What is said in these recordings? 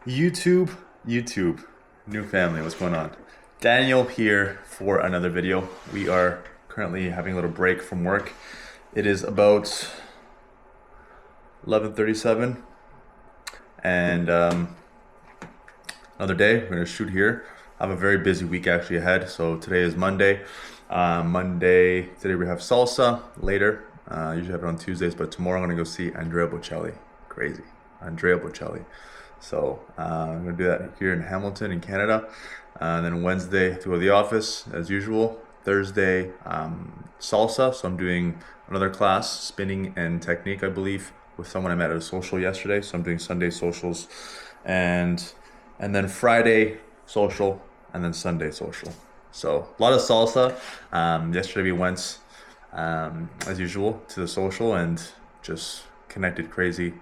YouTube, new family, what's going on? Daniel here for another video. We are currently having a little break from work. It is about 11:37 and another day. We're gonna shoot here. I have a very busy week actually ahead. So today is Monday. Today we have Salsa later. Usually have it on Tuesdays, but tomorrow I'm gonna go see Andrea Bocelli. Crazy, Andrea Bocelli. So I'm gonna do that here in Hamilton in Canada. And then Wednesday, I have to go to the office as usual. Thursday, salsa. So I'm doing another class, spinning and technique, I believe, with someone I met at a social yesterday. So I'm doing Sunday socials, and then Friday social, and then Sunday social. So a lot of salsa. Yesterday we went, as usual, to the social and just connected crazy.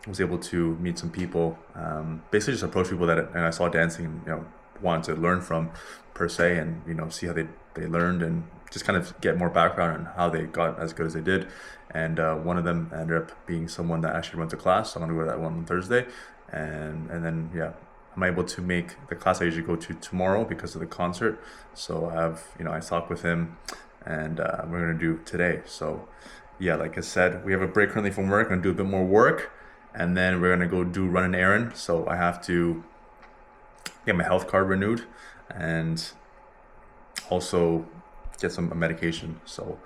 Was able to meet some people, basically just approach people that and I saw dancing and wanted to learn from per se, and see how they learned and just kind of get more background on how they got as good as they did. And one of them ended up being someone that actually went to class, so I'm gonna go to that one on Thursday, and then yeah, I'm able to make the class I usually go to tomorrow because of the concert. So I have, I talked with him, and we're gonna do today. So yeah, like I said, we have a break currently from work. I'm gonna do a bit more work, and then we're gonna go run an errand. So I have to get my health card renewed, and also get some medication. So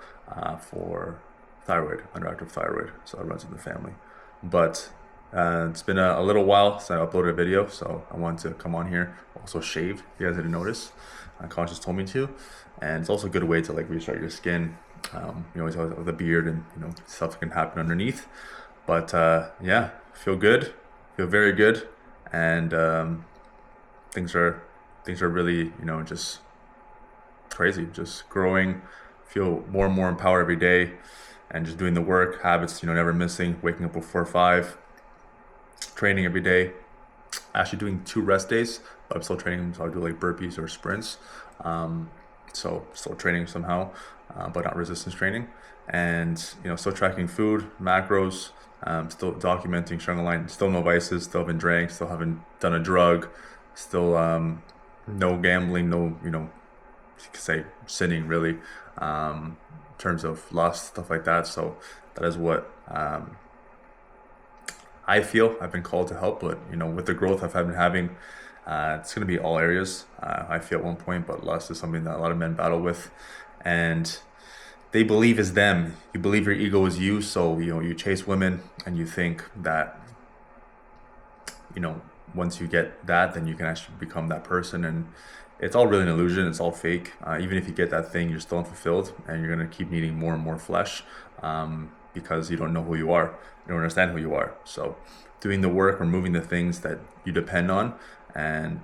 for thyroid, underactive thyroid. So that runs in the family. But it's been a little while since I uploaded a video, so I wanted to come on here. Also shaved, if you guys didn't notice. Conscious told me to, and it's also a good way to like restart your skin. Always with the beard, and stuff can happen underneath. But yeah, feel good, feel very good, and things are really just crazy, just growing. Feel more and more empowered every day, and just doing the work habits. Never missing, waking up before 5, training every day. Actually doing 2 rest days, but I'm still training, so I do like burpees or sprints. So still training somehow, but not resistance training, and still tracking food, macros, still documenting, showing a line, still no vices, still haven't drank, still haven't done a drug, still no gambling, no you could say sinning really, in terms of lust, stuff like that. So that is what I feel I've been called to help. But with the growth I've been having, it's going to be all areas. I feel at one point, but lust is something that a lot of men battle with, and they believe is them. You believe your ego is you, so you chase women, and you think that once you get that, then you can actually become that person, and it's all really an illusion. It's all fake. Even if you get that thing, you're still unfulfilled, and you're gonna keep needing more and more flesh, because you don't know who you are. You don't understand who you are. So doing the work, removing the things that you depend on, and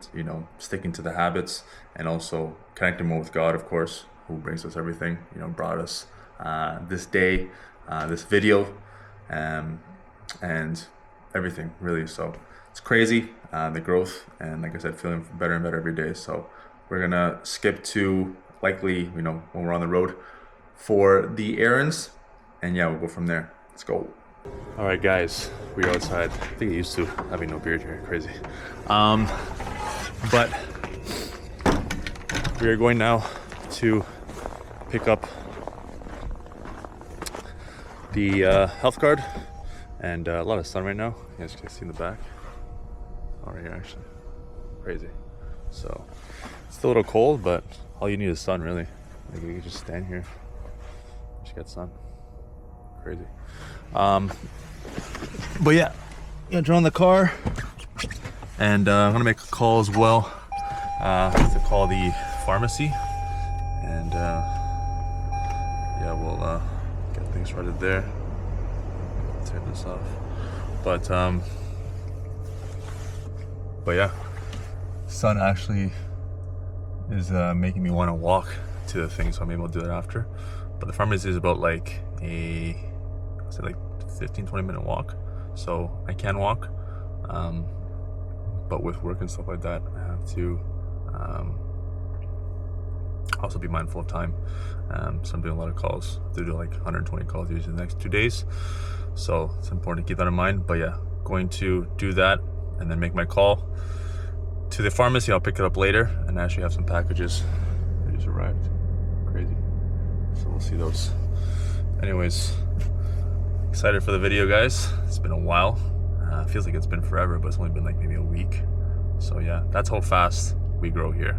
sticking to the habits, and also connecting more with God, of course, who brings us everything, brought us this day, this video, and everything really. So it's crazy, the growth, and like I said, feeling better and better every day. So we're gonna skip to likely when we're on the road for the errands, and yeah, we'll go from there. Let's go. All right, guys, we're outside. I think I used to having no beard here. Crazy. But we are going now to pick up the health card, and a lot of sun right now. You guys can see in the back. Oh, right here, actually. Crazy. So it's a little cold, but all you need is sun, really. Like you can just stand here, just get sun. Crazy. But yeah, draw in the car, and I'm gonna make a call as well, to call the pharmacy, and yeah, we'll get things started there. Turn this off, but yeah, sun actually is making me want to walk to the thing, so I'm able to do that after. But the pharmacy is about like a 15-20 minute walk, so I can walk, but with work and stuff like that, I have to also be mindful of time. So I'm doing a lot of calls. I do like 120 calls usually the next 2 days, so it's important to keep that in mind. But yeah, going to do that and then make my call to the pharmacy. I'll pick it up later, and I actually have some packages that just arrived. Crazy. So we'll see those. Anyways, excited for the video, guys. It's been a while. Feels like it's been forever, but it's only been like maybe a week. So yeah, that's how fast we grow here.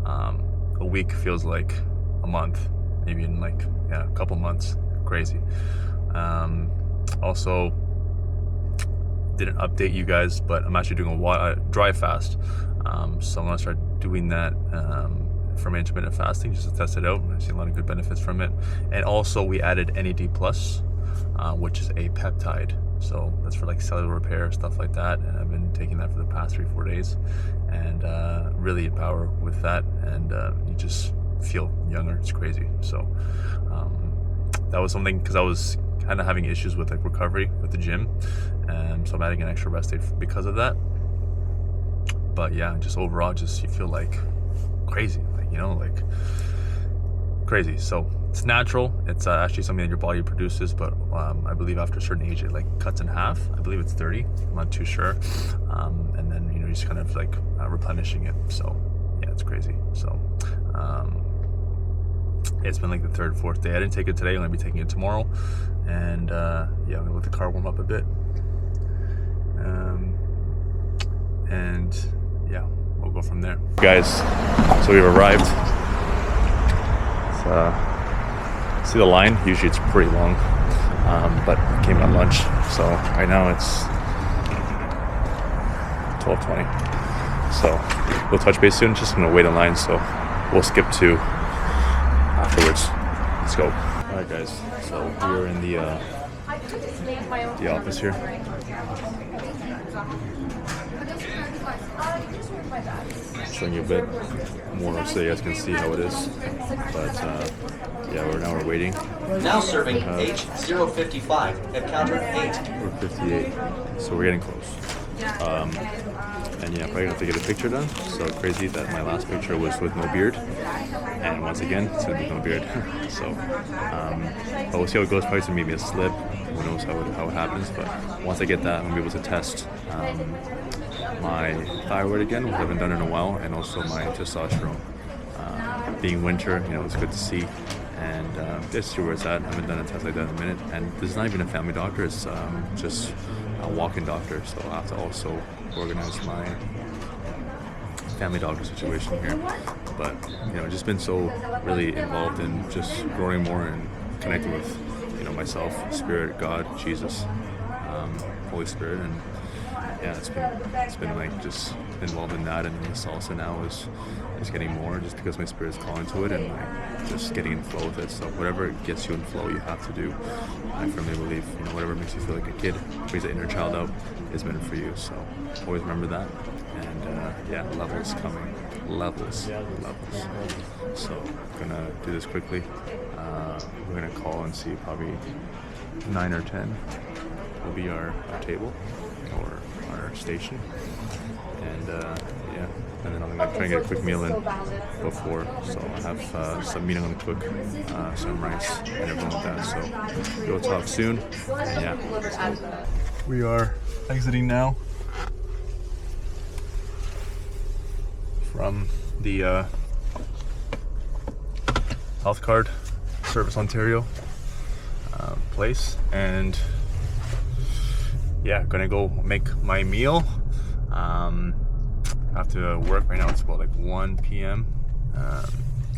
A week feels like a month, maybe in like, yeah, a couple months. Crazy. Also, didn't update you guys, but I'm actually doing a dry fast. So I'm gonna start doing that from intermittent fasting just to test it out. I see a lot of good benefits from it. And also we added NAD+, which is a peptide. So that's for like cellular repair, stuff like that. And I've been taking that for the past 3-4 days, and really empower with that. And you just feel younger. It's crazy. So that was something, because I was kind of having issues with like recovery with the gym, and so I'm adding an extra rest day because of that. But yeah, just overall, just you feel like crazy, like, you know, like crazy. So it's natural. It's actually something that your body produces, but I believe after a certain age it like cuts in half. I believe it's 30. I'm not too sure. And then, you know, you're just kind of like replenishing it. So yeah, it's crazy. So it's been like the 3rd, 4th day. I didn't take it today. I'm gonna be taking it tomorrow. And yeah, I'm gonna let the car warm up a bit. And yeah, we'll go from there. Guys, so we've arrived. See the line? Usually it's pretty long, but I came at lunch, so right now it's 12:20. So we'll touch base soon. Just gonna wait in line, so we'll skip to afterwards. Let's go. All right, guys. So we're in the office here. Showing you a bit more so you guys can see how it is. But yeah, we're waiting. Now serving H055 at counter 8. We're 58, so we're getting close. And yeah, probably have to get a picture done. So crazy that my last picture was with no beard, and once again it's gonna be no beard. So but we'll see how it goes. Probably it's maybe a slip. Who knows how it happens? But once I get that, I'm gonna be able to test my thyroid again, which I haven't done in a while, and also my testosterone. Being winter, you know, it's good to see, and just see where it's at. I haven't done a test like that in a minute, and this is not even a family doctor, it's just a walk-in doctor, so I'll have to also organize my family doctor situation here. But you know, just been so really involved in just growing more and connecting with, you know, myself, Spirit, God, Jesus, Holy Spirit, and yeah, it's been like just involved in that, and the salsa now is getting more just because my spirit's calling to it, and like just getting in flow with it. So whatever gets you in flow, you have to do. I firmly believe, you know, whatever makes you feel like a kid, brings the inner child out, is meant for you. So always remember that. And yeah, levels coming, levels. So I'm gonna do this quickly. We're gonna call and see, probably 9 or 10 will be our table or our station, and yeah, and then I'm gonna try and get a quick meal in before, so I have some meat I'm gonna cook, some rice and everything like that. So we'll talk soon, and yeah, we are exiting now from the Health Card Service Ontario place, and yeah, gonna go make my meal. Have to work right now. It's about like 1 p.m.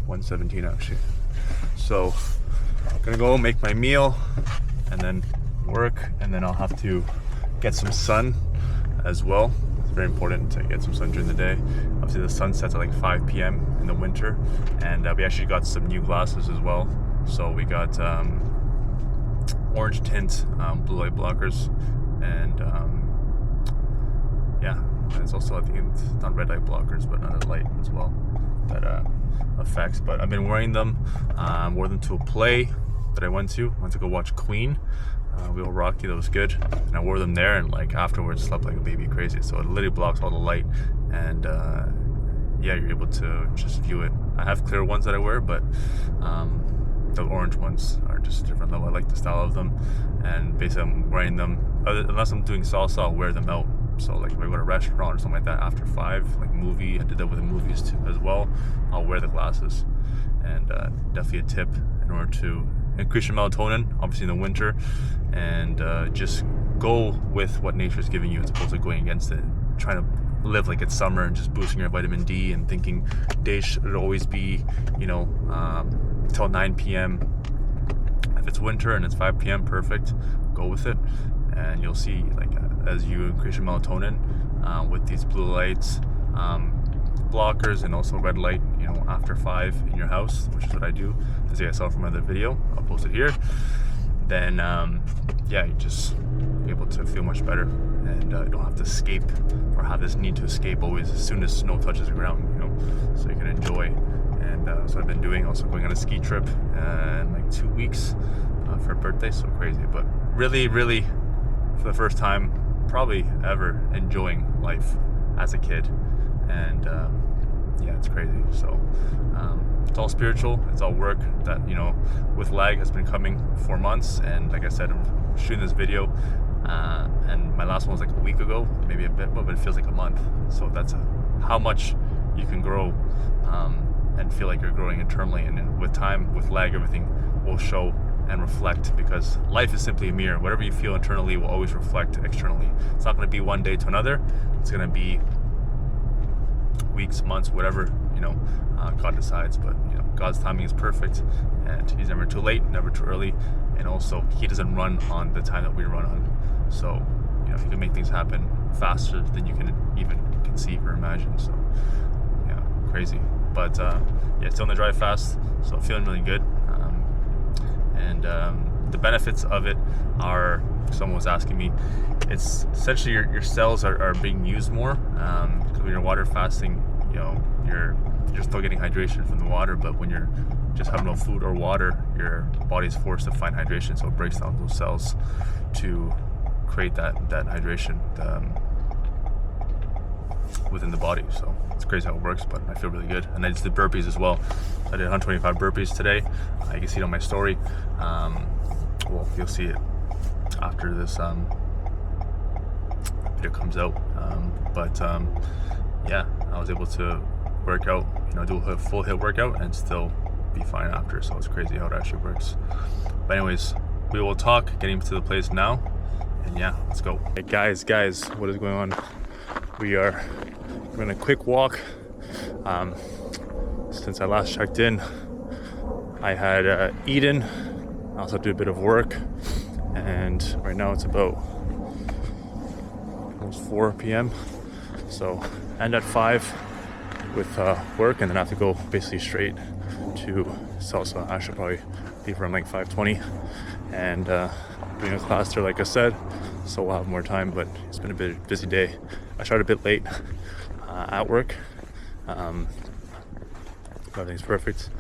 1:17 actually. So gonna go make my meal and then work, and then I'll have to get some sun as well. It's very important to get some sun during the day. Obviously the sun sets at like 5 p.m. in the winter, and we actually got some new glasses as well. So we got orange tint blue light blockers, and yeah, it's also, I think it's not red light blockers, but another light as well that affects. But I've been wearing them. Wore them to a play that I went to go watch Queen. Real Rocky, that was good, and I wore them there, and like afterwards slept like a baby crazy. So it literally blocks all the light, and yeah, you're able to just view it. I have clear ones that I wear, but the orange ones are just different level. I like the style of them, and basically I'm wearing them, unless I'm doing salsa, I'll wear them out So like if I go to a restaurant or something like that after 5, like movie, I did that with the movies too, as well, I'll wear the glasses. And definitely a tip in order to increase your melatonin, obviously in the winter, and just go with what nature's giving you as opposed to going against it, trying to live like it's summer and just boosting your vitamin D and thinking days should always be, you know, till 9 p.m. If it's winter and it's 5 p.m, perfect, go with it. And you'll see, like, as you increase your melatonin with these blue lights, blockers, and also red light, you know, after 5 in your house, which is what I do, as you guys saw from another video, I'll post it here, then yeah, you just able to feel much better, and you don't have to escape or have this need to escape always as soon as snow touches the ground, you know, so you can enjoy. And so I've been doing, also going on a ski trip in like 2 weeks for a birthday, so crazy, but really for the first time probably ever enjoying life as a kid. And yeah, it's crazy. So it's all spiritual, it's all work that, you know, with lag has been coming for months. And like I said, I'm shooting this video and my last one was like a week ago, maybe a bit more, but it feels like a month. So that's how much you can grow and feel like you're growing internally. And with time, with lag, everything will show and reflect, because life is simply a mirror. Whatever you feel internally will always reflect externally. It's not going to be one day to another, it's going to be weeks, months, whatever, you know, God decides. But you know, God's timing is perfect, and he's never too late, never too early, and also he doesn't run on the time that we run on. So you know, he can make things happen faster than you can even conceive or imagine. So yeah, crazy. But yeah, still on the drive fast, so feeling really good. And the benefits of it are, someone was asking me, it's essentially your cells are being used more, because when you're water fasting, you know, you're still getting hydration from the water, but when you're just have no food or water, your body's forced to find hydration, so it breaks down those cells to create that hydration within the body. So it's crazy how it works, but I feel really good. And I just did burpees as well. I did 125 burpees today. You can see it on my story. Well, you'll see it after this video comes out. But yeah, I was able to work out, you know, do a full HIIT workout and still be fine after. So it's crazy how it actually works. But anyways, we will talk, getting to the place now. And yeah, let's go. Hey guys, what is going on? We're on a quick walk. Since I last checked in, I had eaten. I also did a bit of work, and right now it's about almost 4 p.m. So end at 5 with work, and then I have to go basically straight to Salsa. I should probably leave around like 5:20, and doing a class there, like I said, so we'll have more time. But it's been a bit busy day. I started a bit late at work. Everything's perfect,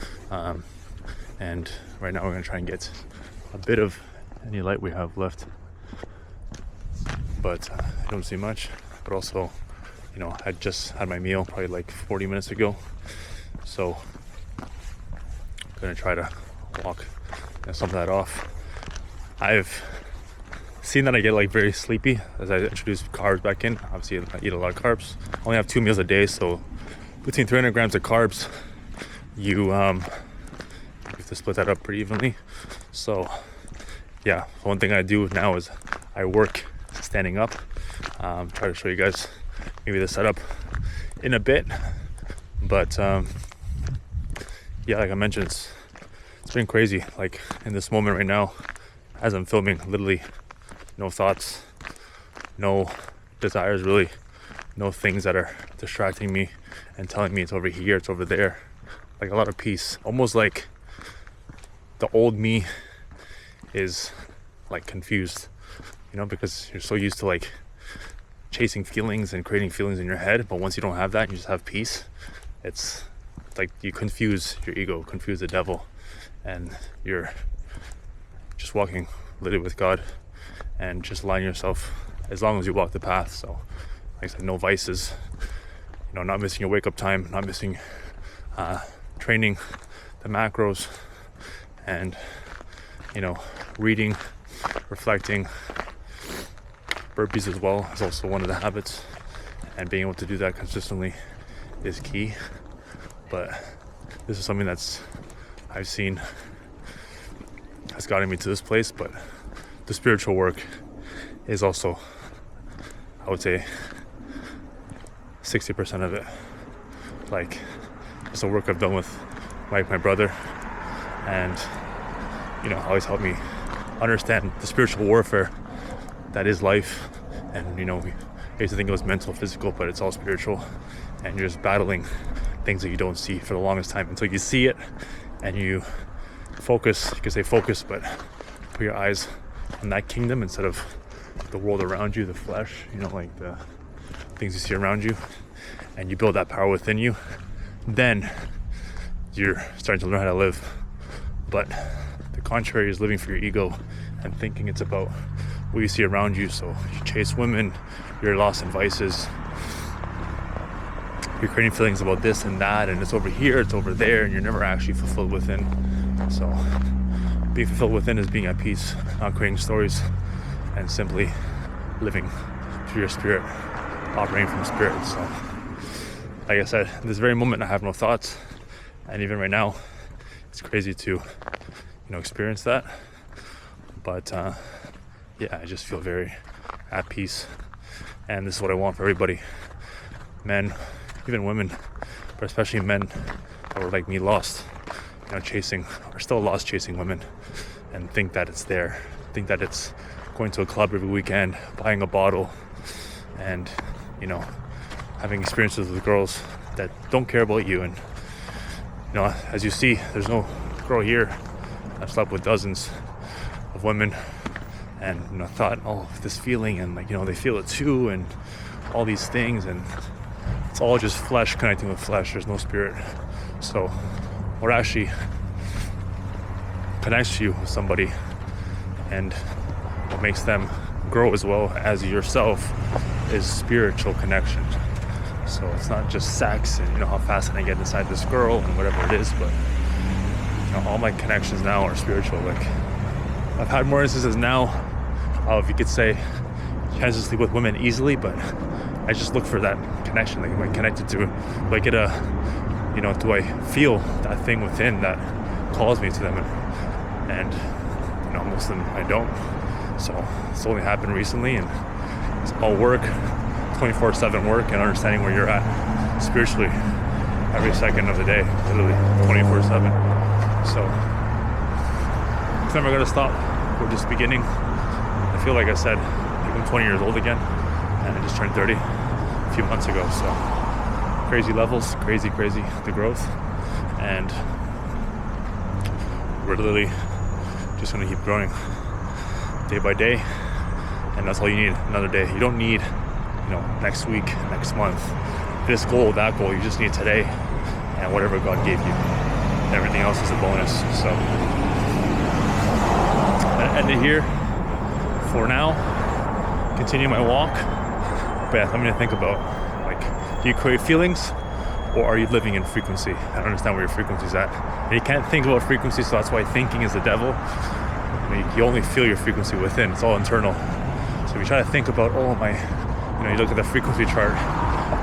and right now we're gonna try and get a bit of any light we have left, but I don't see much. But also, you know, I just had my meal probably like 40 minutes ago, so I'm gonna try to walk and some of that off. I've seen that I get like very sleepy as I introduce carbs back in. Obviously I eat a lot of carbs. I only have 2 meals a day, so between 300 grams of carbs, you have to split that up pretty evenly. So yeah, one thing I do now is I work standing up. Try to show you guys maybe the setup in a bit, but yeah, like I mentioned, it's been crazy. Like in this moment right now, as I'm filming, literally no thoughts, no desires, really no things that are distracting me and telling me it's over here, it's over there. Like a lot of peace, almost like the old me is like confused, you know, because you're so used to like chasing feelings and creating feelings in your head. But once you don't have that, you just have peace. It's like you confuse your ego, confuse the devil, and you're just walking literally with God and just align yourself as long as you walk the path. So like I said, no vices, you know, not missing your wake up time, not missing training, the macros, and you know, reading, reflecting, Burpees as well is also one of the habits, and being able to do that consistently is key. But this is something I've seen has gotten me to this place. But the spiritual work is also, I would say, 60% of it. Like, it's the work I've done with my brother, and always helped me understand the spiritual warfare that is life. And we used to think it was mental, physical, but it's all spiritual, and you're just battling things that you don't see for the longest time until you see it and you focus. You can say focus, but put your eyes on that kingdom instead of the world around you, the flesh, like the things you see around you, and you build that power within you. Then you're starting to learn how to live. But the contrary is living for your ego and thinking it's about what you see around you. So you chase women, you're lost in vices, you're creating feelings about this and that, and it's over here, it's over there, and you're never actually fulfilled within. So being fulfilled within is being at peace, not creating stories, and simply living through your spirit, operating from spirit. So like I said, this very moment I have no thoughts, and even right now it's crazy to experience that. But I just feel very at peace, and this is what I want for everybody, men, even women, but especially men that were like me, lost, chasing, or still lost chasing women, and think that it's there, think that it's going to a club every weekend, buying a bottle, and having experiences with girls that don't care about you. And as you see, there's no girl here. I've slept with dozens of women, and thought, oh, this feeling, and they feel it too, and all these things, and it's all just flesh connecting with flesh. There's no spirit. So what actually connects you with somebody, and what makes them grow as well as yourself, is spiritual connection. So it's not just sex and how fast can I get inside this girl and whatever it is, but all my connections now are spiritual. Like, I've had more instances now of, you could say, chances to sleep with women easily, but I just look for that connection. Like, am I connected to, do I get a, do I feel that thing within that calls me to them? And most of them I don't. So it's only happened recently, and it's all work, 24/7 work, and understanding where you're at spiritually every second of the day, literally 24/7. So it's never gonna stop. We're just beginning. I feel like I said, I'm 20 years old again, and I just turned 30 a few months ago. So crazy levels, crazy the growth, and we're literally just gonna keep growing day by day, and that's all you need. Another day. You don't need next week, next month, this goal, that goal. You just need today and whatever God gave you. Everything else is a bonus. So I end it here for now. Continue my walk. But yeah, something to think about. Like, do you create feelings, or are you living in frequency? I don't understand where your frequency is at. And you can't think about frequency, so that's why thinking is the devil. You only feel your frequency within. It's all internal. So if you try to think about, you look at the frequency chart,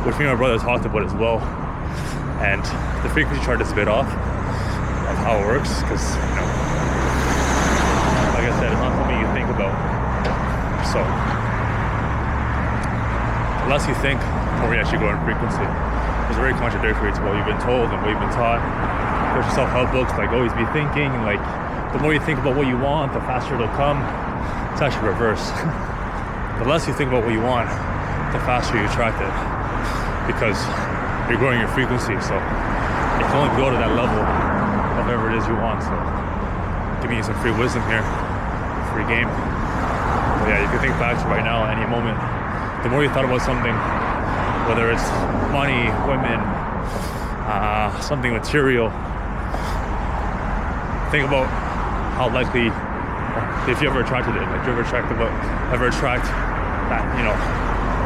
which me and my brother talked about as well, and the frequency chart is a bit off of how it works, because like I said, it's not something you think about. So the less you think, the more you actually go in frequency. It's very contradictory to what you've been told and what you've been taught. There's self-help books like always be thinking, and like the more you think about what you want, the faster it'll come. It's actually reverse. The less you think about what you want, the faster you attract it, because you're growing your frequency. So you can only go to that level of whatever it is you want. So giving you some free wisdom here, free game. But yeah, you can think back to right now, any moment. The more you thought about something, whether it's money, women, something material, think about how likely, if you ever attracted it, like, do you ever attract that,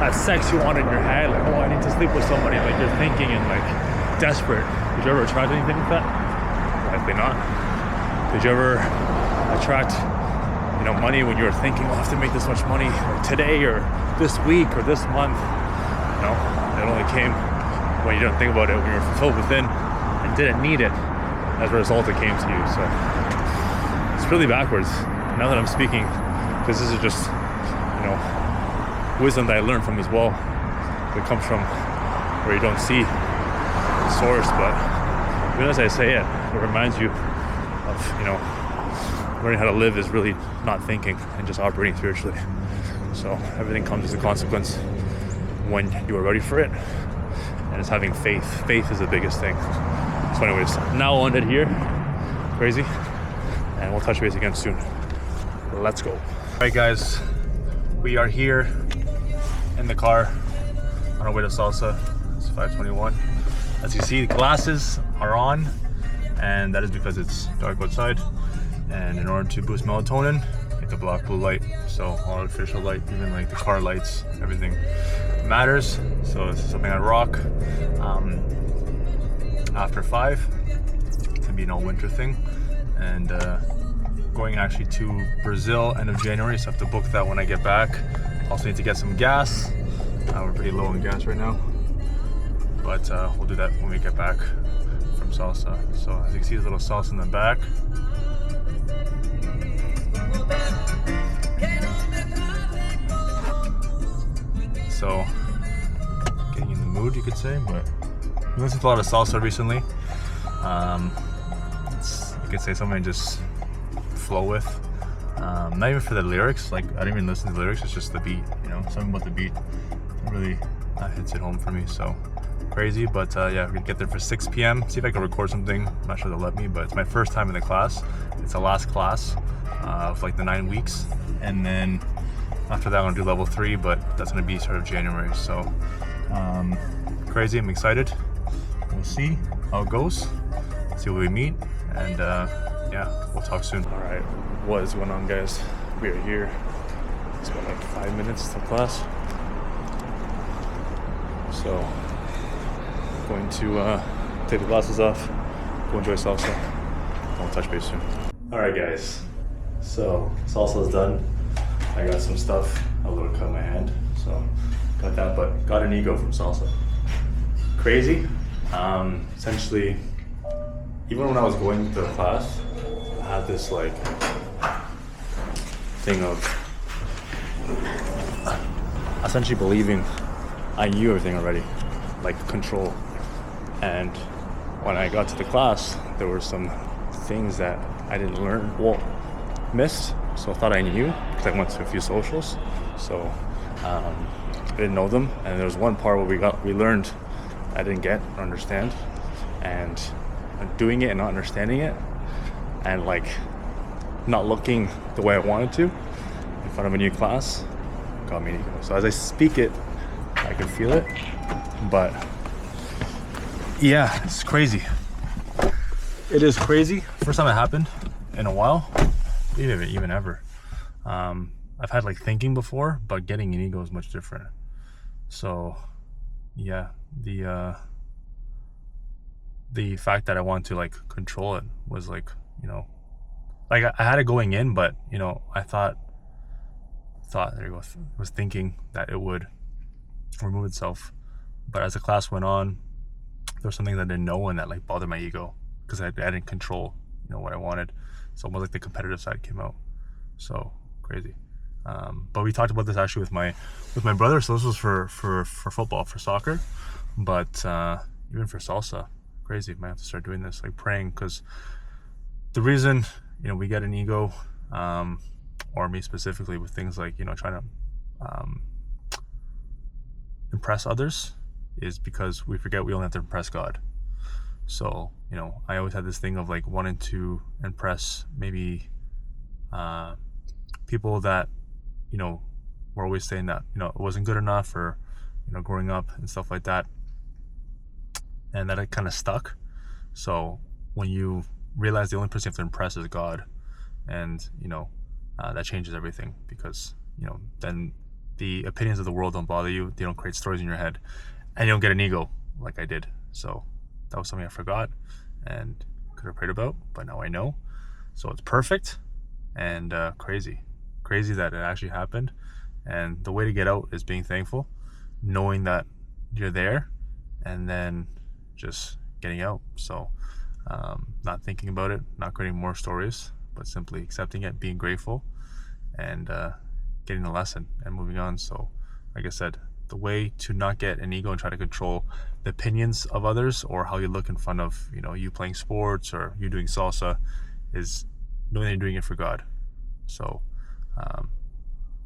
that sex you want in your head, like, oh, I need to sleep with somebody, like, you're thinking and like desperate. Did you ever attract anything like that? Likely not. Did you ever attract, money when you're thinking, I have to make this much money today or this week or this month. It only came when you didn't think about it, when you were fulfilled within and didn't need it. As a result, it came to you. So it's really backwards. Now that I'm speaking, because this is just, wisdom that I learned from as well. It comes from where you don't see the source, but even as I say it, it reminds you of, learning how to live is really not thinking and just operating spiritually. So everything comes as a consequence when you are ready for it, and it's having faith. Faith is the biggest thing. So anyways, now I'll end it here. Crazy. And we'll touch base again soon. Let's go. All right, guys, we are here in the car on our way to Salsa. It's 5:21. As you see, the glasses are on, and that is because it's dark outside. And in order to boost melatonin, you have to block blue light. So all artificial light, even like the car lights, everything matters. So this is something I rock. After 5, it's gonna be an all winter thing. And going actually to Brazil end of January, so I have to book that when I get back. Also need to get some gas. We're pretty low on gas right now, but we'll do that when we get back from Salsa. So as you can see, there's a little Salsa in the back. So getting in the mood, you could say, but I listened to a lot of Salsa recently. You could say something I just flow with. Not even for the lyrics, like I didn't even listen to the lyrics, it's just the beat, something about the beat really hits it home for me. So crazy, but yeah, we're gonna get there for 6 p.m. See if I can record something. I'm not sure they'll let me, but it's my first time in the class. It's the last class of like the 9 weeks, and then after that I'm gonna do level 3, but that's gonna be sort of January. So crazy, I'm excited. We'll see how it goes, see what we meet, and yeah, we'll talk soon. All right, what is going on, guys? We are here. It's about like 5 minutes to class, so going to take the glasses off, go enjoy salsa, and we'll touch base soon. All right, guys, so salsa's done. I got some stuff, a little cut in my hand, so got that, but got an ego from salsa. Crazy. Essentially, even when I was going to the class, I had this like thing of essentially believing I knew everything already, like control. And when I got to the class, there were some things that I didn't learn, missed. So I thought I knew because I went to a few socials. So I didn't know them. And there was one part where we learned I didn't get or understand, and doing it and not understanding it, and like not looking the way I wanted to in front of a new class got me an ego. So as I speak it, I can feel it, but yeah, it's crazy. It is crazy. First time it happened in a while, even ever. I've had like thinking before, but getting an ego is much different. So yeah, the fact that I want to like control it was like, like I had it going in, but I thought there you go, was thinking that it would remove itself. But as the class went on, there was something that I didn't know, and that like bothered my ego because I didn't control what I wanted. So almost like the competitive side came out. So crazy. But we talked about this actually with my brother. So this was for football, for soccer, but even for salsa, crazy. Might have to start doing this, like praying, because the reason we get an ego, or me specifically, with things like trying to impress others, is because we forget we only have to impress God. So I always had this thing of like wanting to impress maybe people that were always saying that it wasn't good enough, or growing up and stuff like that, and that it kind of stuck. So when you realize the only person you have to impress is God, and that changes everything, because then the opinions of the world don't bother you. They don't create stories in your head, and you don't get an ego like I did. So that was something I forgot and could have prayed about, but now I know. So it's perfect and crazy. crazy that it actually happened. And the way to get out is being thankful, knowing that you're there, and then just getting out. So not thinking about it, not creating more stories, but simply accepting it, being grateful, and getting the lesson and moving on. So like I said, the way to not get an ego and try to control the opinions of others or how you look in front of, you playing sports or you doing salsa, is knowing that you're doing it for God. So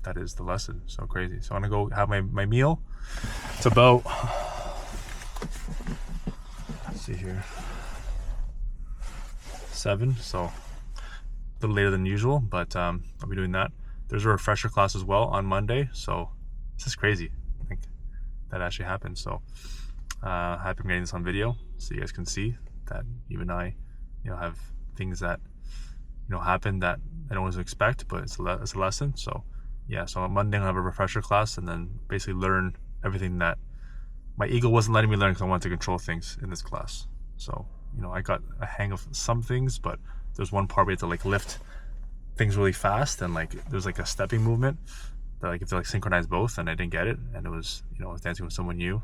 that is the lesson. So crazy. So I'm gonna go have my meal. It's about, let's see here, 7, so a little later than usual, but I'll be doing that. There's a refresher class as well on Monday, so this is crazy. I think that actually happened. So happy I'm getting this on video so you guys can see that even I have things that happen that I don't always expect, but it's a lesson. So yeah, so on Monday I'll have a refresher class and then basically learn everything that my ego wasn't letting me learn because I wanted to control things in this class. So I got a hang of some things, but there's one part where you have to like lift things really fast, and like there's like a stepping movement that like you have to like synchronize both, and I didn't get it, and it was I was dancing with someone new,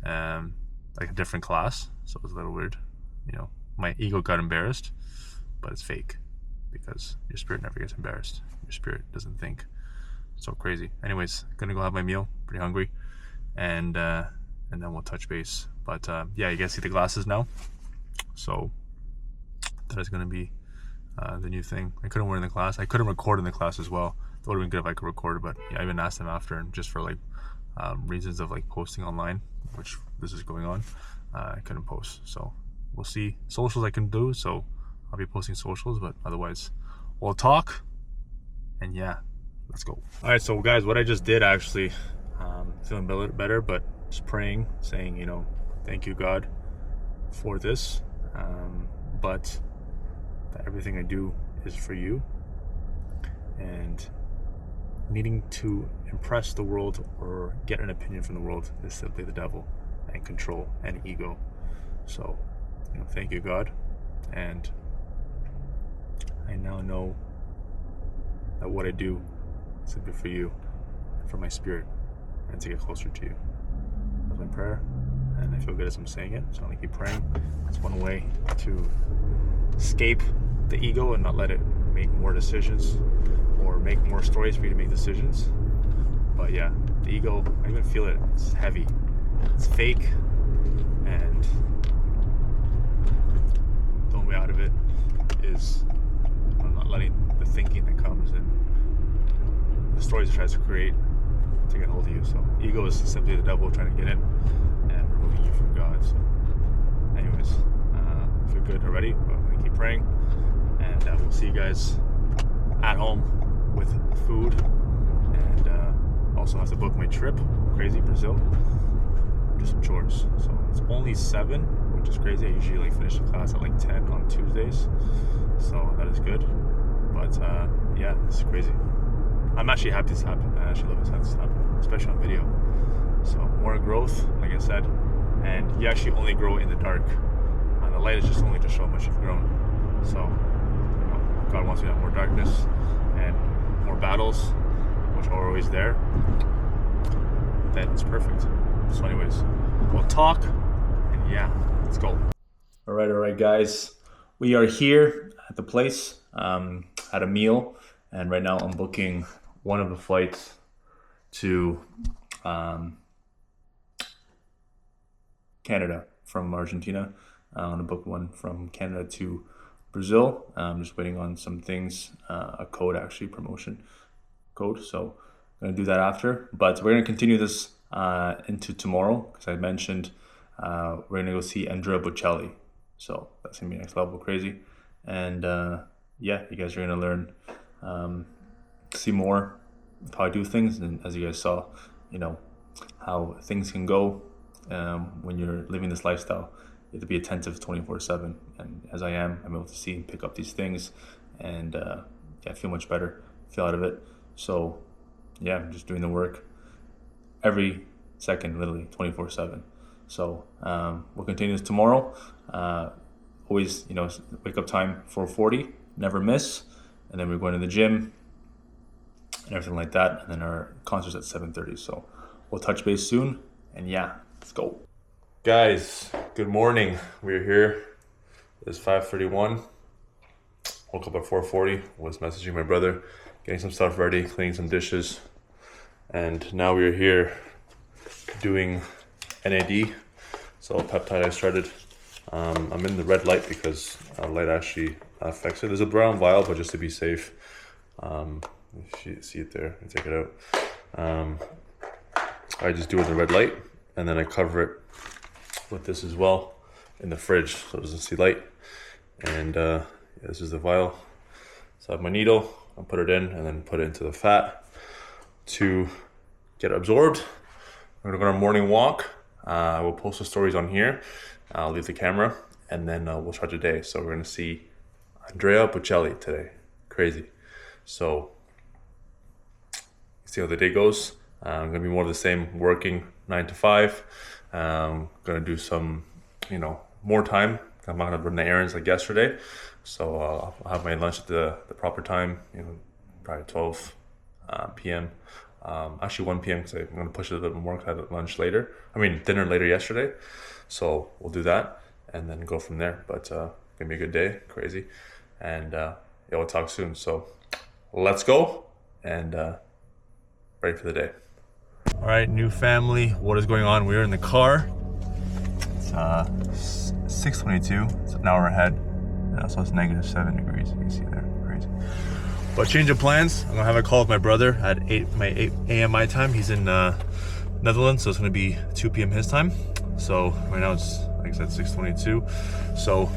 like a different class, so it was a little weird. My ego got embarrassed, but it's fake because your spirit never gets embarrassed. Your spirit doesn't think. So crazy. Anyways, gonna go have my meal. Pretty hungry, and then we'll touch base. But yeah, you guys see the glasses now. So that is gonna be the new thing. I couldn't wear in the class. I couldn't record in the class as well. It would have been good if I could record, but yeah, I even asked them after, and just for like reasons of like posting online, which this is going on, I couldn't post. So we'll see. Socials I can do, so I'll be posting socials, but otherwise we'll talk. And yeah, let's go. All right, so guys, what I just did actually, feeling a bit better, but just praying, saying, thank you God for this, but that everything I do is for you, and needing to impress the world or get an opinion from the world is simply the devil and control and ego. So thank you God, and I now know that what I do is simply for you, for my spirit, and to get closer to you. That's my prayer, and I feel good as I'm saying it, so I'm gonna keep praying. It's one way to escape the ego and not let it make more decisions or make more stories for you to make decisions. But yeah, the ego, I even feel it. It's heavy, it's fake, and the only way out of it is not letting the thinking that comes and the stories it tries to create to get hold of you. So ego is simply the devil trying to get in and removing you from God. So anyways, I feel good already, but I'm gonna keep praying, and we'll see you guys at home with food, and also have to book my trip. Crazy, Brazil. Do some chores. So it's only 7, which is crazy. I usually like finish the class at like 10 on Tuesdays, so that is good. But yeah, it's crazy. I'm actually happy this happened. I actually love this happen, especially on video. So more growth, like I said, and you actually only grow in the dark. The light is just only to show how much you've grown. So God wants me to have more darkness and more battles, which are always there. Then it's perfect. So anyways, we'll talk, and yeah, let's go. All right, guys. We are here at the place, had a meal, and right now I'm booking one of the flights to Canada from Argentina. I'm gonna book one from Canada to Brazil. I'm just waiting on some things, a code actually, promotion code. So I'm gonna do that after. But we're gonna continue this into tomorrow, because I mentioned we're gonna go see Andrea Bocelli. So that's gonna be next level crazy. And yeah, you guys are gonna learn, see more of how I do things, and as you guys saw, how things can go when you're living this lifestyle. You have to be attentive 24/7, and as I'm able to see and pick up these things, and yeah, I feel much better, feel out of it. So yeah, I'm just doing the work every second, literally 24/7. So we'll continue this tomorrow. Always, wake up time 4:40, never miss, and then we're going to the gym and everything like that. And then our concert's at 7:30. So we'll touch base soon. And yeah, let's go. Guys, good morning. We're here. It's 5:31. Woke up at 4:40. Was messaging my brother, getting some stuff ready, cleaning some dishes. And now we're here doing NAD. So peptide I started. I'm in the red light because light actually affects it. There's a brown vial, but just to be safe, if you see it there, I take it out. I just do it in the red light, and then I cover it with this as well in the fridge so it doesn't see light. And yeah, this is the vial. So I have my needle, I'll put it in and then put it into the fat to get absorbed. We're gonna go on a morning walk. I will post the stories on here. I'll leave the camera and then we'll start the day. So we're gonna see Andrea Bocelli today. Crazy. So see how the day goes. I'm gonna be more of the same, working 9 to 5. Gonna do some, more time. I'm not gonna run the errands like yesterday. So I'll have my lunch at the proper time, probably 12 p.m. Actually 1 p.m. because I'm gonna push it a little more because I had dinner later yesterday. So we'll do that and then go from there. But gonna be a good day, crazy. And yeah, we'll talk soon. So let's go and ready for the day. All right, new family. What is going on? We're in the car. It's 6:22. It's an hour ahead. So it's -7 degrees. You can see there, crazy. But change of plans. I'm gonna have a call with my brother at 8 a.m. my time. He's in Netherlands, so it's gonna be 2 p.m. his time. So right now it's, like I said, 6:22. So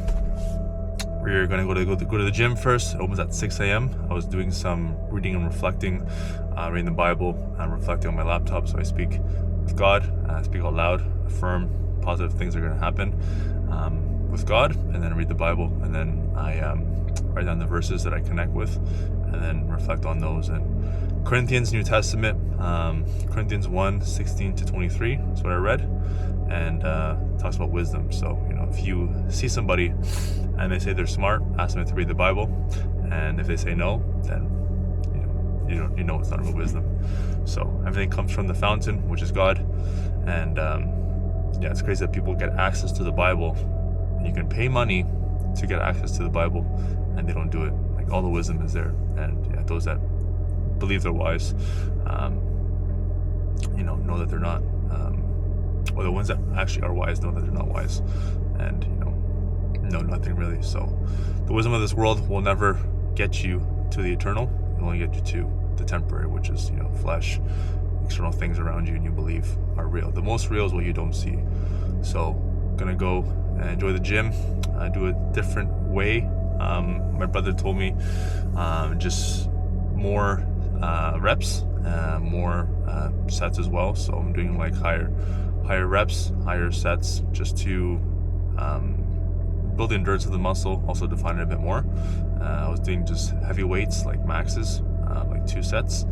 we're gonna go to the gym first. It opens at 6 a.m. I was doing some reading and reflecting, reading the Bible and reflecting on my laptop. So I speak with God, I speak out loud, affirm positive things are gonna happen with God, and then read the Bible, and then I write down the verses that I connect with, and then reflect on those. And Corinthians, New Testament, Corinthians 1:16-23 is what I read, and talks about wisdom. So if you see somebody and they say they're smart, ask them to read the Bible, and if they say no, then you know it's not about wisdom. So everything comes from the fountain, which is God. And yeah, it's crazy that people get access to the Bible, and you can pay money to get access to the Bible, and they don't do it. Like, all the wisdom is there, and yeah, those that believe they're wise, know that they're not, or the ones that actually are wise know that they're not wise, and know nothing really. So the wisdom of this world will never get you to the eternal. It'll only get you to the temporary, which is flesh, external things around you, and you believe are real. The most real is what you don't see. So gonna go and enjoy the gym, do a different way. My brother told me just more reps, more sets as well. So I'm doing like higher reps, higher sets, just to build the endurance of the muscle, also define it a bit more. I was doing just heavy weights like maxes, like 2 sets.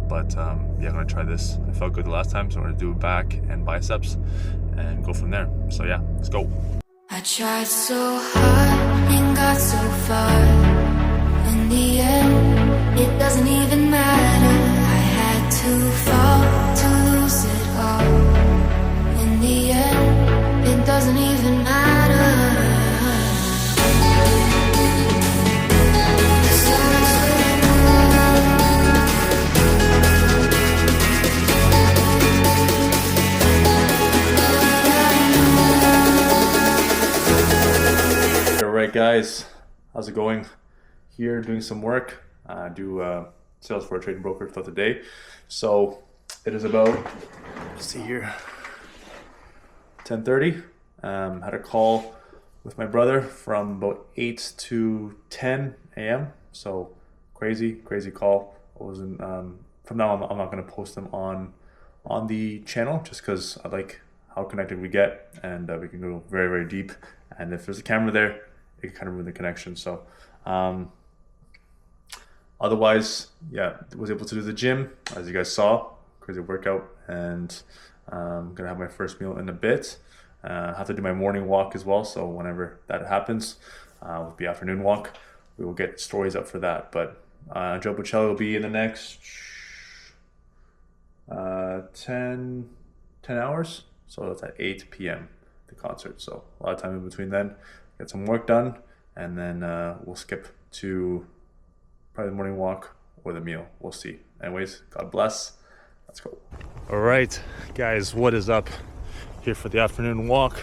But yeah, I'm gonna try this. I felt good the last time, so I'm gonna do back and biceps and go from there. So yeah, let's go. I tried so hard and got so far. In the end, it doesn't even matter. I had to fall to lose it all. In the end, it doesn't even matter. Alright guys, how's it going? Here doing some work. I do sales for a trading broker throughout the day. So it is about, let's see here, 10:30. Had a call with my brother from about 8 to 10 a.m. So crazy call. I wasn't from now on, I'm not going to post them on the channel, just because I like how connected we get, and we can go very, very deep. And if there's a camera there, it can kind of ruin the connection. So otherwise, yeah, was able to do the gym, as you guys saw, crazy workout, and I'm gonna have my first meal in a bit. Have to do my morning walk as well, so whenever that happens, with the afternoon walk, we will get stories up for that. But Joe Bocelli will be in the next 10 hours. So that's at 8 p.m. the concert. So a lot of time in between then. Get some work done, and then we'll skip to probably the morning walk or the meal. We'll see. Anyways, God bless. Let's go. All right, guys, what is up? Here for the afternoon walk.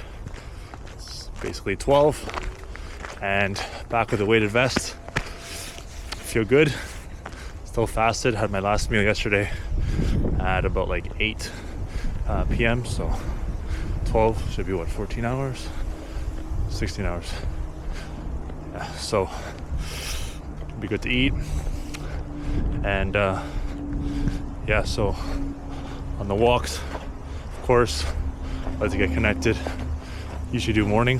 It's basically 12, and back with the weighted vest. Feel good. Still fasted. Had my last meal yesterday at about like 8 p.m. So 12 should be what, 14 hours? 16 hours. Yeah, so be good to eat. And yeah, so on the walks, of course, I like to get connected. Usually do morning.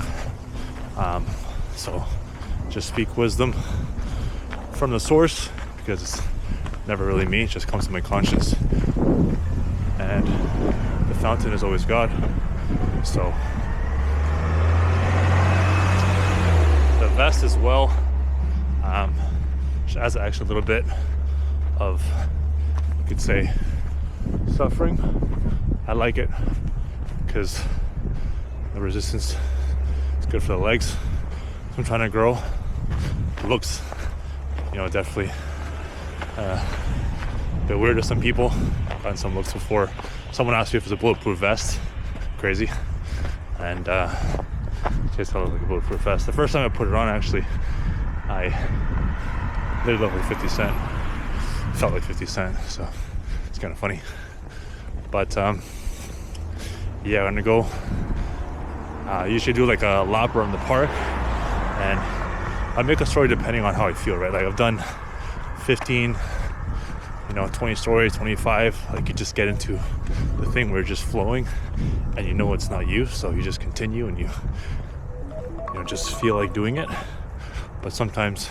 So just speak wisdom from the source, because it's never really me, it just comes to my conscience. And the fountain is always God. So the vest as well, which adds actually a little bit of, you could say, suffering. I like it because the resistance is good for the legs. So I'm trying to grow. It looks, definitely a bit weird to some people. I've gotten some looks before. Someone asked me if it's a bulletproof vest. Crazy. And just thought it was like a bulletproof vest. The first time I put it on, actually, I literally looked like 50 Cent. Felt like 50 Cent, so it's kind of funny. But yeah, I'm gonna go usually do like a lap around the park, and I make a story depending on how I feel, right? Like I've done 15, 20 stories, 25. Like you just get into the thing where you're just flowing and it's not you, so you just continue and you just feel like doing it. But sometimes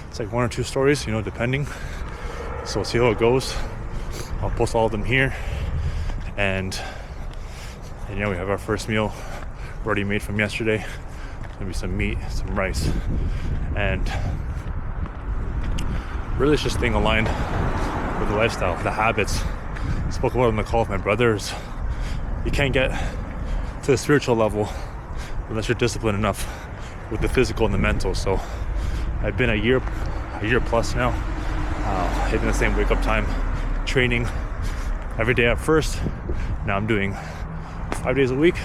it's like 1 or 2 stories, depending. So we'll see how it goes. I'll post all of them here. And we have our first meal already made from yesterday. Maybe some meat, some rice, and really it's just staying aligned with the lifestyle, the habits. I spoke about it on the call with my brothers. You can't get to the spiritual level unless you're disciplined enough with the physical and the mental. So I've been a year plus now, hitting the same wake up time, training every day at first. Now I'm doing 5 days a week.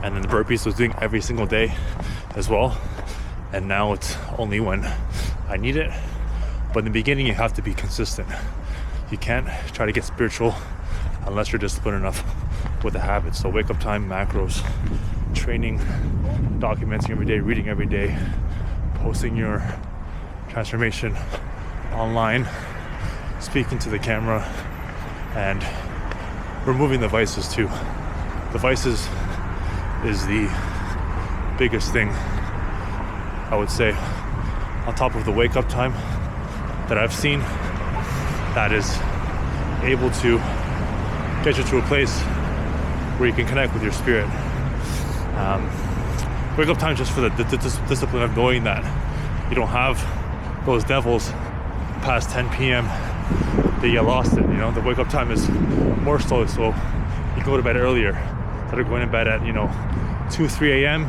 And then the burpees I was doing every single day as well. And now it's only when I need it. But in the beginning, you have to be consistent. You can't try to get spiritual unless you're disciplined enough with the habits. So wake up time, macros, training, documenting every day, reading every day, posting your transformation online, speaking to the camera, and removing the vices too. The vices is the biggest thing, I would say, on top of the wake up time that I've seen, that is able to get you to a place where you can connect with your spirit. Wake up time just for the discipline of knowing that you don't have those devils past 10 p.m. that you get lost in. The wake up time is more so you go to bed earlier instead of going to bed at 2, 3 a.m.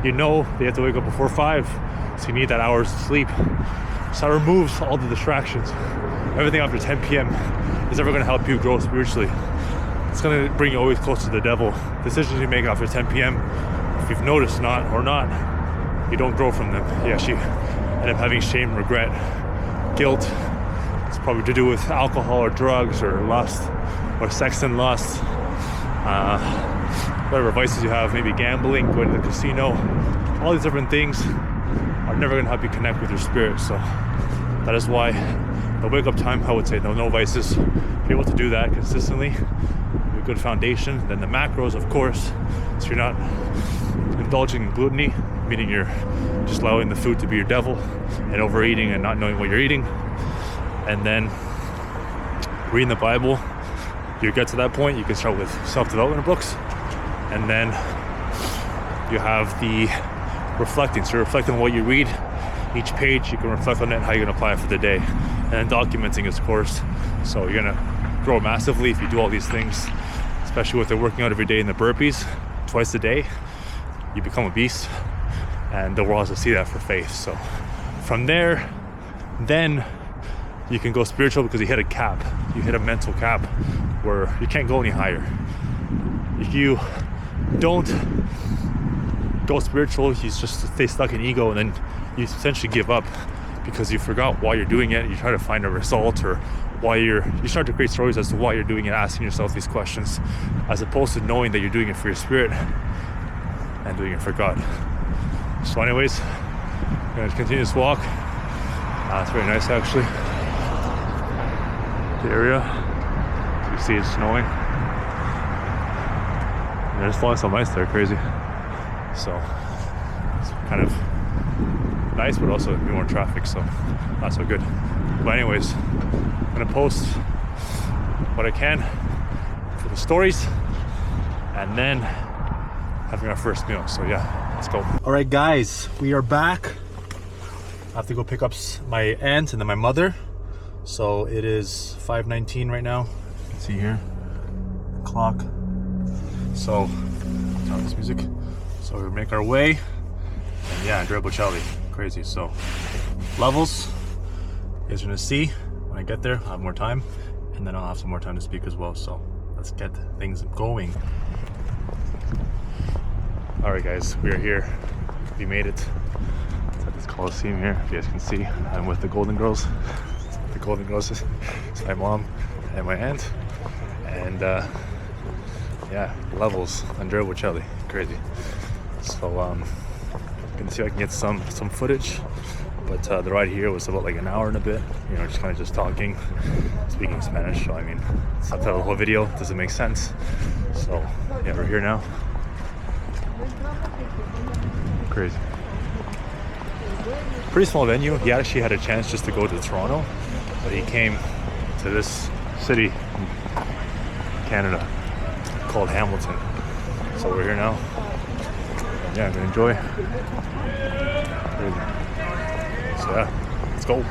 They have to wake up before 5, so you need that hours of sleep. So that removes all the distractions. Everything after 10 p.m. is never going to help you grow spiritually. It's going to bring you always closer to the devil. Decisions you make after 10 p.m., if you've noticed you don't grow from them. You actually end up having shame, regret, guilt. It's probably to do with alcohol or drugs or lust or sex and lust. Whatever vices you have, maybe gambling, going to the casino. All these different things are never going to help you connect with your spirit. So that is why the wake up time, I would say no vices. Be able to do that consistently, a good foundation. Then the macros, of course, so you're not indulging in gluttony, meaning you're just allowing the food to be your devil, and overeating and not knowing what you're eating. And then reading the Bible. You get to that point, you can start with self-development books, and then you have the reflecting. So you're reflecting on what you read. Each page, you can reflect on it and how you're going to apply it for the day. and then documenting his course. So you're gonna grow massively if you do all these things, especially with the working out every day and the burpees twice a day. You become a beast, and the world has to see that for faith. So from there, then you can go spiritual, because you hit a cap. You hit a mental cap where you can't go any higher. If you don't go spiritual, you just stay stuck in ego, and then you essentially give up because you forgot why you're doing it. You try to find a result, or why you start to create stories as to why you're doing it, asking yourself these questions, as opposed to knowing that you're doing it for your spirit and doing it for God. So anyways, I'm gonna continue this walk. It's very nice actually, the area. You see it's snowing. And there's falling some ice there, crazy. So it's kind of nice, but also more traffic, so not so good. But anyways, I'm gonna post what I can for the stories, and then having our first meal. So yeah, let's go. All right guys, we are back. I have to go pick up my aunt and then my mother. So it is 5:19 right now. You can see here the clock. So turn on this music. So we make our way, and yeah, Andrea Bocelli, crazy. So levels, you guys are gonna see when I get there. I'll have more time, and then I'll have some more time to speak as well. So let's get things going. All right guys, we are here. We made it. It's at this Coliseum here. If you guys can see, I'm with the Golden Girls. The Golden Girls is my mom and my aunt, and yeah, levels, Andrea Bocelli, crazy. So gonna see if I can get some footage, but the ride here was about like an hour and a bit, you know, just kind of just talking, speaking Spanish. So I mean, subtitle the whole video doesn't make sense. So yeah, we're here now. Crazy. Pretty small venue. He actually had a chance just to go to Toronto, but he came to this city in Canada called Hamilton. So we're here now. Yeah, I'm gonna enjoy. Crazy. So yeah, let's go.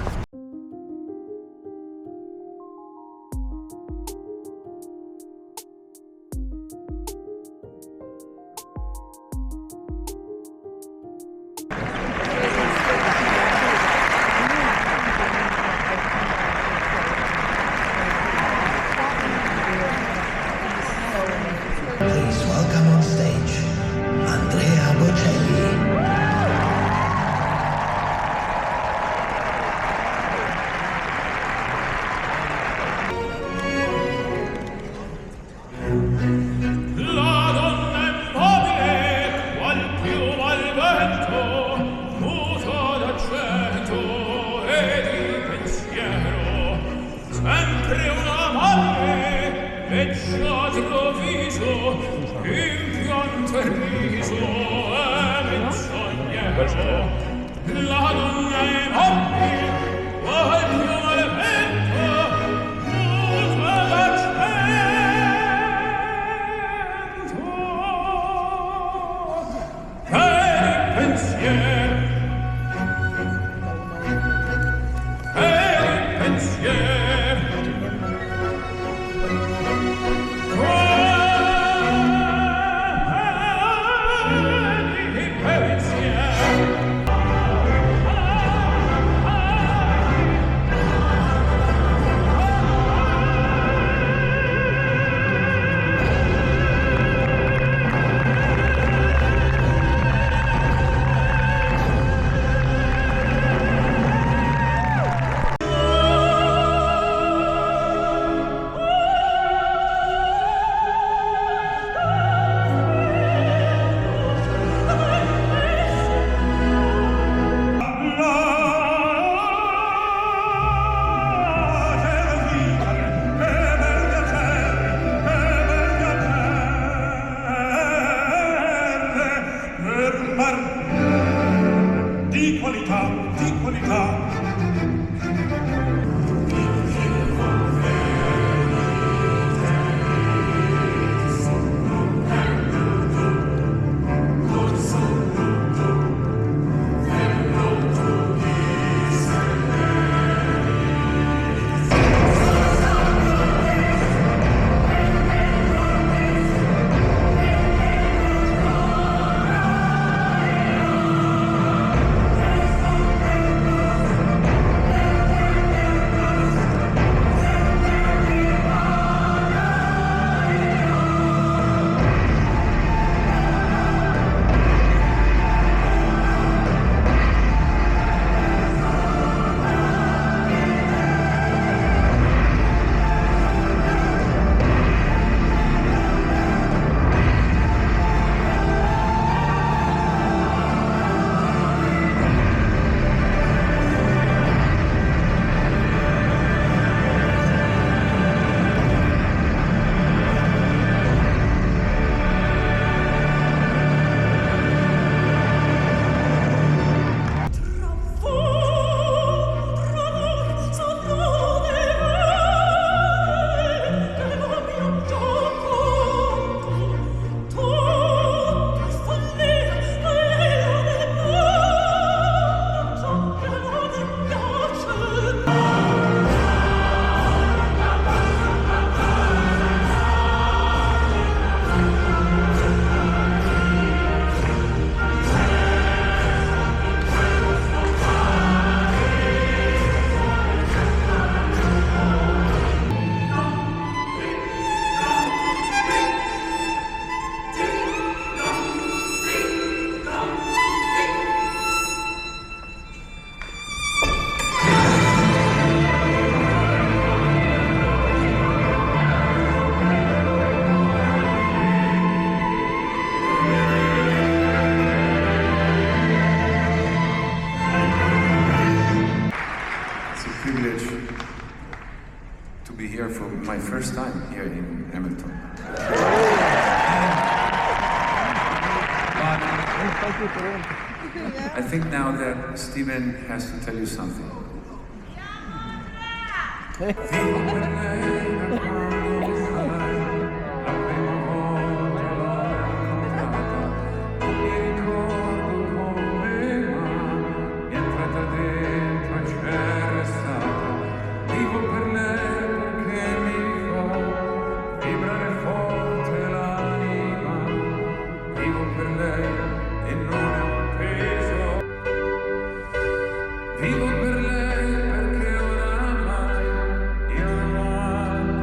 Please welcome on stage, Andrea Bocelli. La donna immobile, qual più al vento, muso d'accento e di pensiero, sempre una madre, vecchiato viso, impianto e riso e menzognero. La donna immobile, qual più al vento, muso d'accento e di pensiero. I think now that Steven has to tell you something. Vivo per lei perché oramai io non ho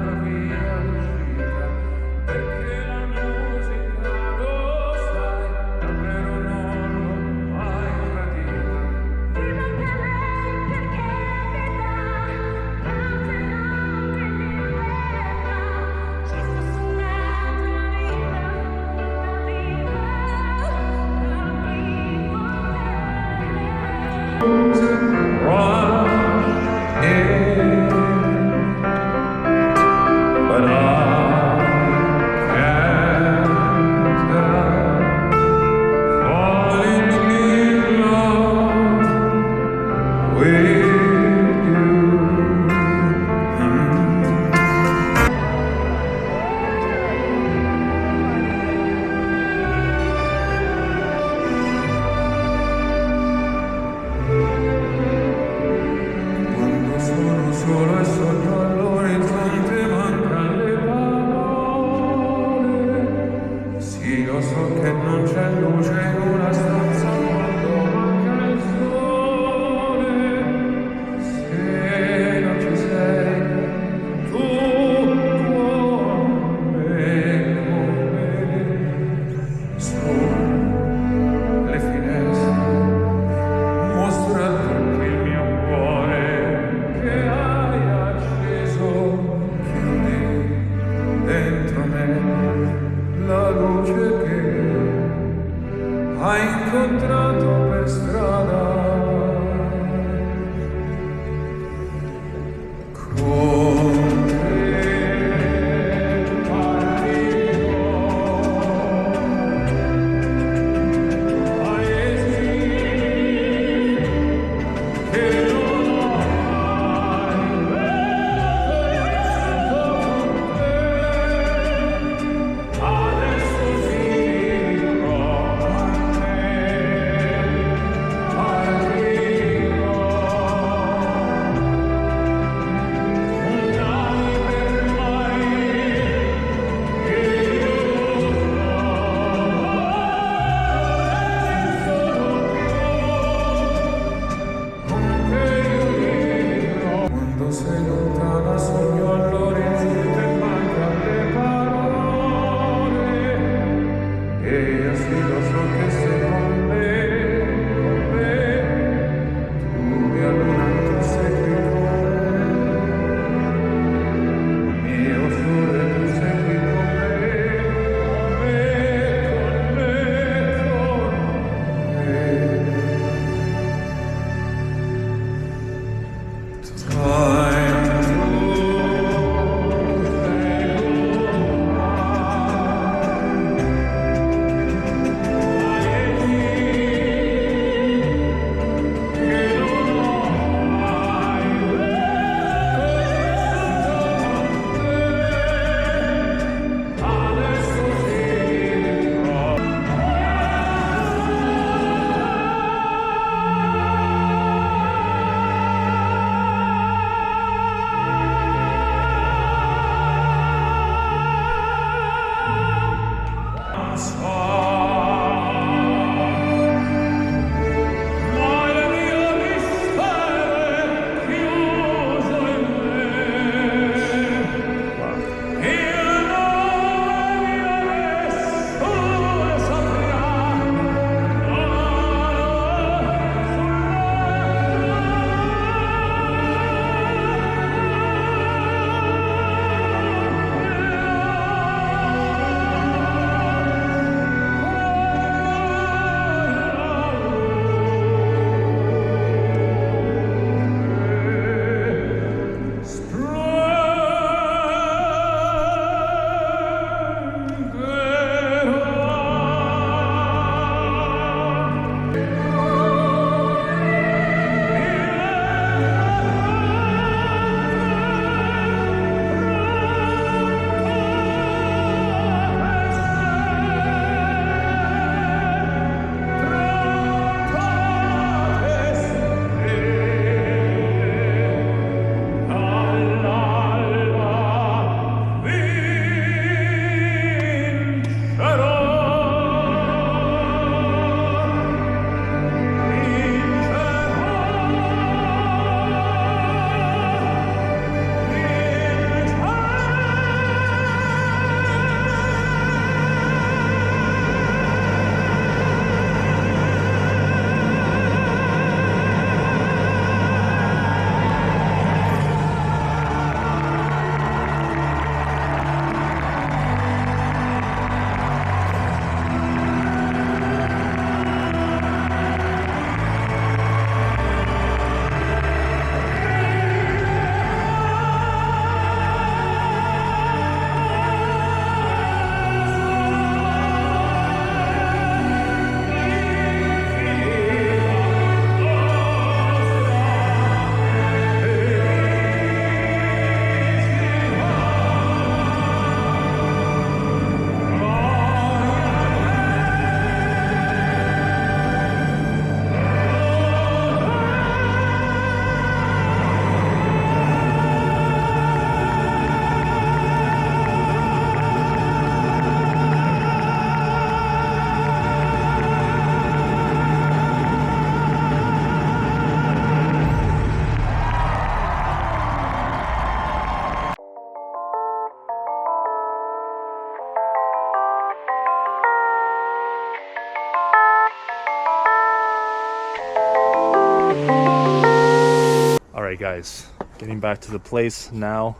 Alright guys, getting back to the place now.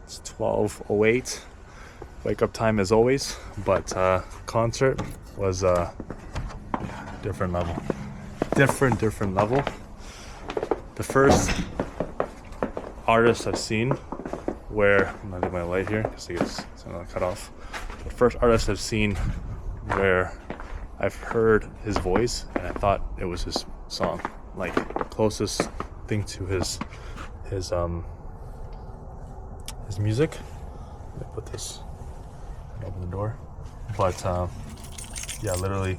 It's 12:08. Wake up time as always, but concert was different level. Different level. The first artist I've seen where, I'm gonna leave my light here because it's gonna cut off. The first artist I've seen where I've heard his voice and I thought it was his song. Like closest thing to his music. Let me put this, open the door. But yeah, literally,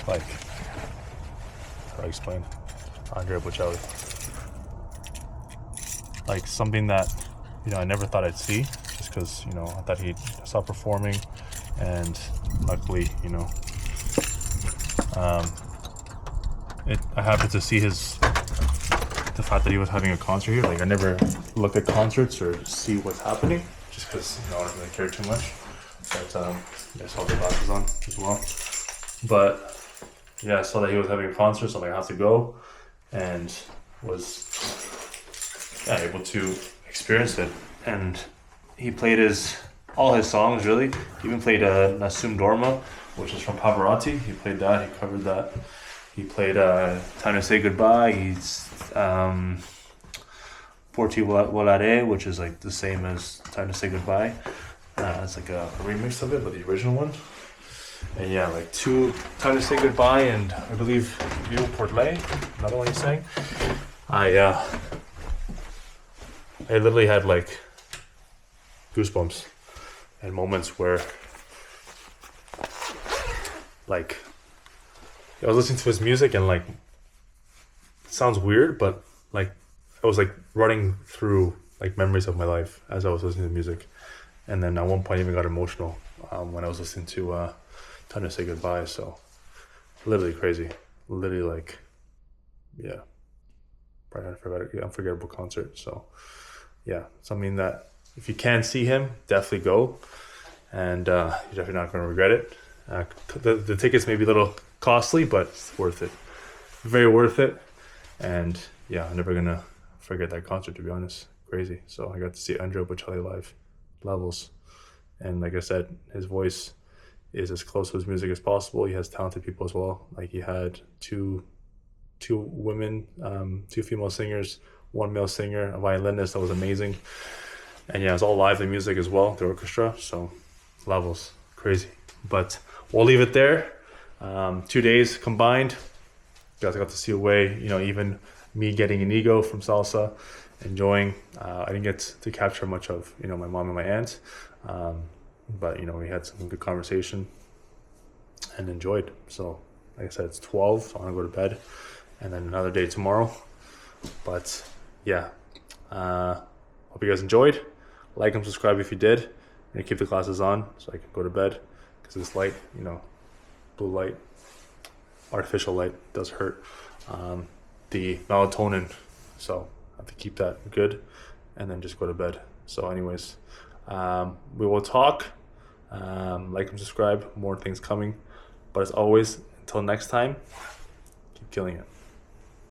like, how do I explain? Andrea Bocelli. Like something that, I never thought I'd see, just because, I thought he'd stop performing, and luckily, I happened to see the fact that he was having a concert here. Like I never look at concerts or see what's happening, just because I don't really care too much. But I saw the glasses on as well. But yeah, I saw that he was having a concert, so I'm like, I have to go, and was able to experience it. And he played all his songs really. He even played Nasum Dorma, which is from Pavarotti. He played that. He covered that. He played Time to Say Goodbye. He's Porti Volare, which is like the same as Time to Say Goodbye. It's like a remix of it, but the original one. And yeah, like two Time to Say Goodbye and I believe Vieux pour Lait, another one he sang. I literally had like goosebumps and moments where like I was listening to his music and like it sounds weird, but like I was like running through like memories of my life as I was listening to music. And then at one point I even got emotional when I was listening to Time to Say Goodbye. So literally crazy, literally like, yeah, probably unforgettable concert. So yeah, something that if you can see him, definitely go, and you're definitely not going to regret it. The tickets may be a little costly, but it's worth it, very worth it. And yeah, I'm never gonna forget that concert, to be honest. Crazy. So I got to see Andrea Bocelli live, levels, and like I said, his voice is as close to his music as possible. He has talented people as well. Like he had two women, two female singers, one male singer, a violinist that was amazing. And yeah, it was all live, the music as well, the orchestra. So levels, crazy. But we'll leave it there. 2 days combined. You guys got to see a way, even me getting an ego from Salsa, enjoying. I didn't get to capture much of, my mom and my aunt. But, we had some good conversation and enjoyed. So, like I said, it's 12, so I want to go to bed. And then another day tomorrow. But, yeah. Hope you guys enjoyed. Like and subscribe if you did. And keep the glasses on so I can go to bed. Because this light, blue light, artificial light does hurt the melatonin. So I have to keep that good and then just go to bed. So anyways, we will talk. Like and subscribe. More things coming. But as always, until next time, keep killing it.